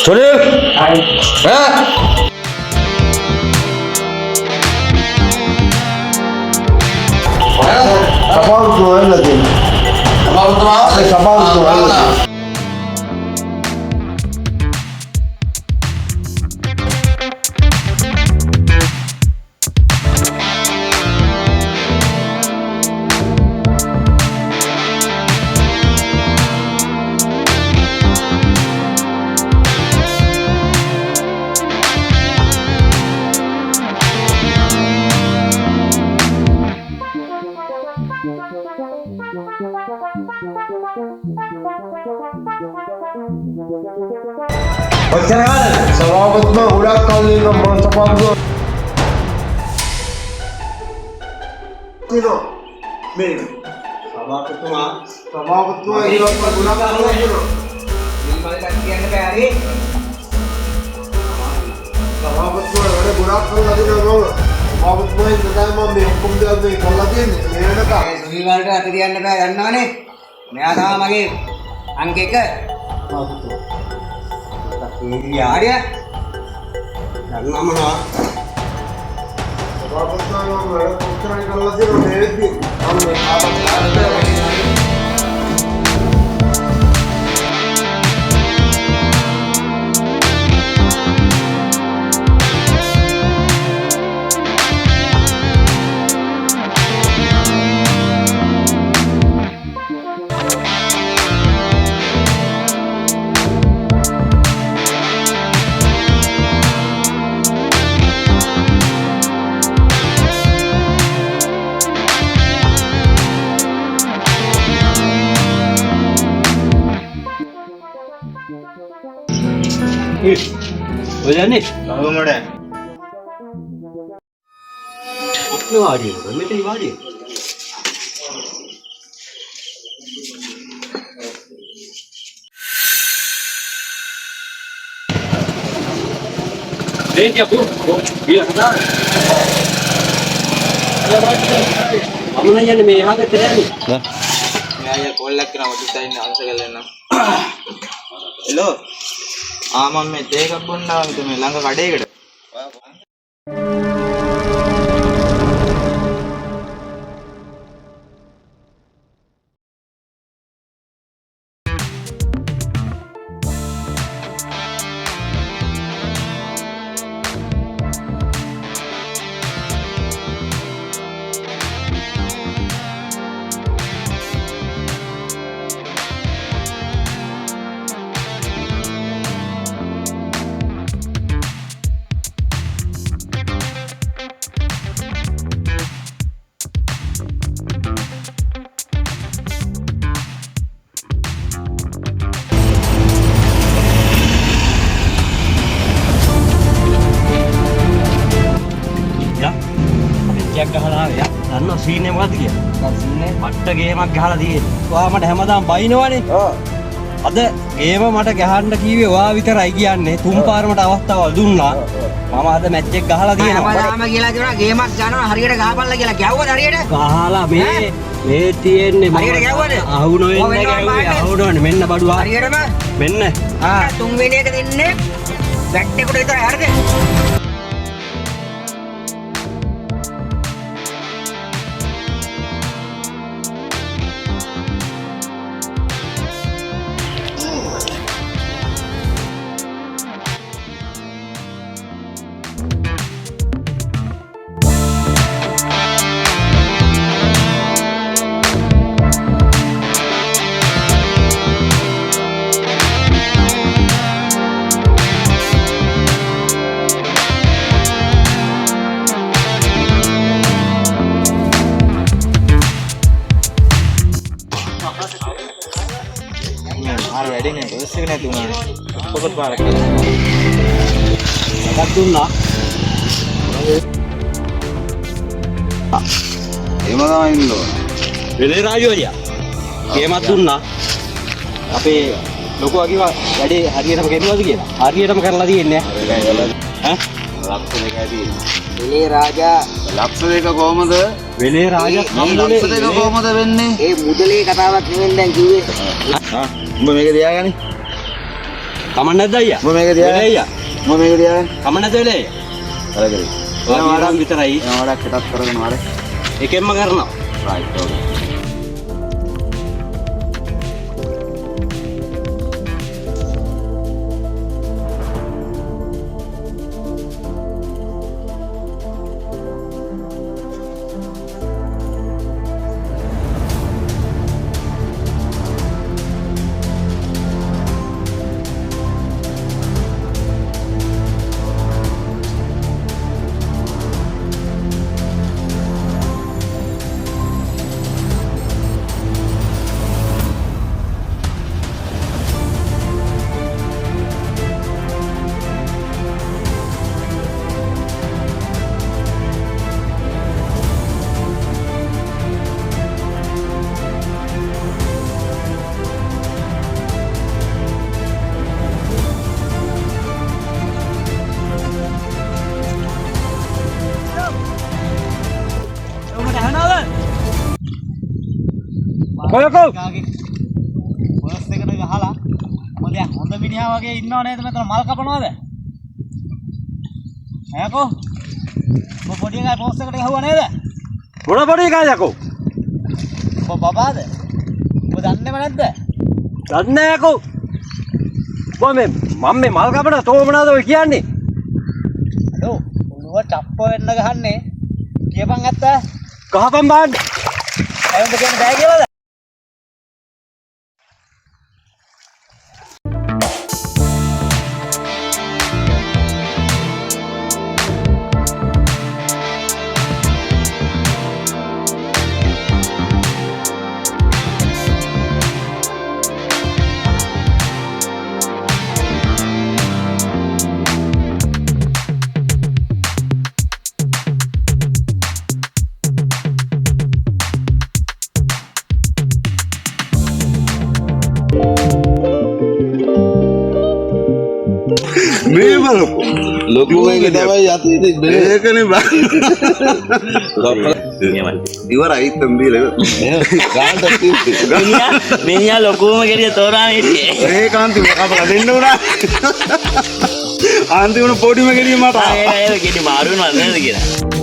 Sulit. Kapal tuh lagi. Kapal tuh lagi. Selamatnya udah kali nomor sepuluh. Tino, Ming. Selamatnya ini nomor udah kali Tino. Selamatnya ada budak kali tadi nomor. Selamatnya ini kita mau hukum dia nih kalau dia nih, ini nak. සුනිවලට අත තියන්න බෑ දන්නවනේ. මෙයා තමයි මගේ අංක 1. යාරිය. ගන්නමනවා. Selamatnya nomor putra kalau dia nih, Boleh ni? Tahu mana? Ni wadi, ni wadi. Ni dia bu, biar kata. Mana yang ni mehak terani? මෙයා කොල්ලක් කරා ඔතට ඉන්න අංශ කරලා එන්න. හෙලෝ. මම මේ තේ එකක් බොන්නා මේ ළඟ කඩේකට. ගහලා ආවේ. දන්නව සීන් එක මොකද්ද කියලා? සීනේ මට්ට ගේමක් ගහලා තියෙන්නේ. ඔයා මට හැමදාම බයිනවනේ. අද ගේම මට ගහන්න කීවේ ඔයා විතරයි කියන්නේ. තුන් පාරකට අවස්ථාවල් දුන්නා. මම අද මැච් එක ගහලා තියෙනවා. හැමදාම කියලා කියනවා ගේමක් ගන්නවා හරියට ගහපල්ලා කියලා. ගැව්වද හරියට? ගහලා මේ තියෙන්නේ හරියට ගැව්වද? අහුන වෙන්නේ ගැව්වේ. අහුනවනේ මෙන්න බඩුවා. හරියටම මෙන්න. තුන්වෙනි එක දෙන්නේ බැට් එකට විතරයි හරිද? අර වැඩේ නේ බස් එක නැති වුණානේ. පොකට් පාරක් කියලා. එකක් දුන්නා. එහෙම තමයි ඉන්න ඕන. වෙලේ රාජු අයියා. ගේමක් දුන්නා. අපේ ලොකුවා කිව්වා වැඩේ හරියටම කෙරුවද කියලා. හරියටම කරලා තියෙන්නේ ඈ. ලක්ෂ දෙකයි තියෙන්නේ. වෙලේ රාජා ලක්ෂ දෙක කොහමද? වෙලේ රාජා ලක්ෂ දෙක කොහමද වෙන්නේ? ඒ මුදලේ කතාවක් නෙවෙයි දැන් කිව්වේ. උඹ මේක තියාගනි. කමන්න නැද්ද අයියා? මම මේක තියා. වෙලේ අයියා. මම මේක තියා. කමන්න නැද්ද වෙලේ අයියා? හරි. ඔයා වඩා විතරයි. මම වඩා කෙටක් කරගෙන වරේ. එකෙන්ම කරනවා. රයිට් ඕකේ. කොයකෝ පර්ස් එකට ගහලා මම දැන් හොඳ මිනිහා වගේ ඉන්නව නේද මෙතන මල් කපනවද? ඈකෝ ඔබ පොඩි එකයි පර්ස් එකට ගහුවා නේද? මොන පොඩි එකයි යකෝ? ඔබ බබාද? ඔබ දන්නේම නැද්ද? දන්නේ නැහැ යකෝ. මම මේ මල් කපන තෝ මොනවද ඔය කියන්නේ? අඩෝ උළුව චප්ප වෙන්න ගහන්නේ කියපන් ඇත්ත? කහපන් බාන්න. ඇයිද කියන්නේ බෑ කියලාද? මේ බලපො ලොකු එක තමයි යතිනේ මේකනේ බා ඉවරයි තම්බිල ගාන්ට මිනිහා ලොකුම ගෙඩිය තෝරාම හිටියේ. ඒකාන්ති කපලා දෙන්න උනා අන්තිමට පොඩිම ගෙඩිය මට ඒක ගෙඩි මාරු වෙනවද නේද කියලා.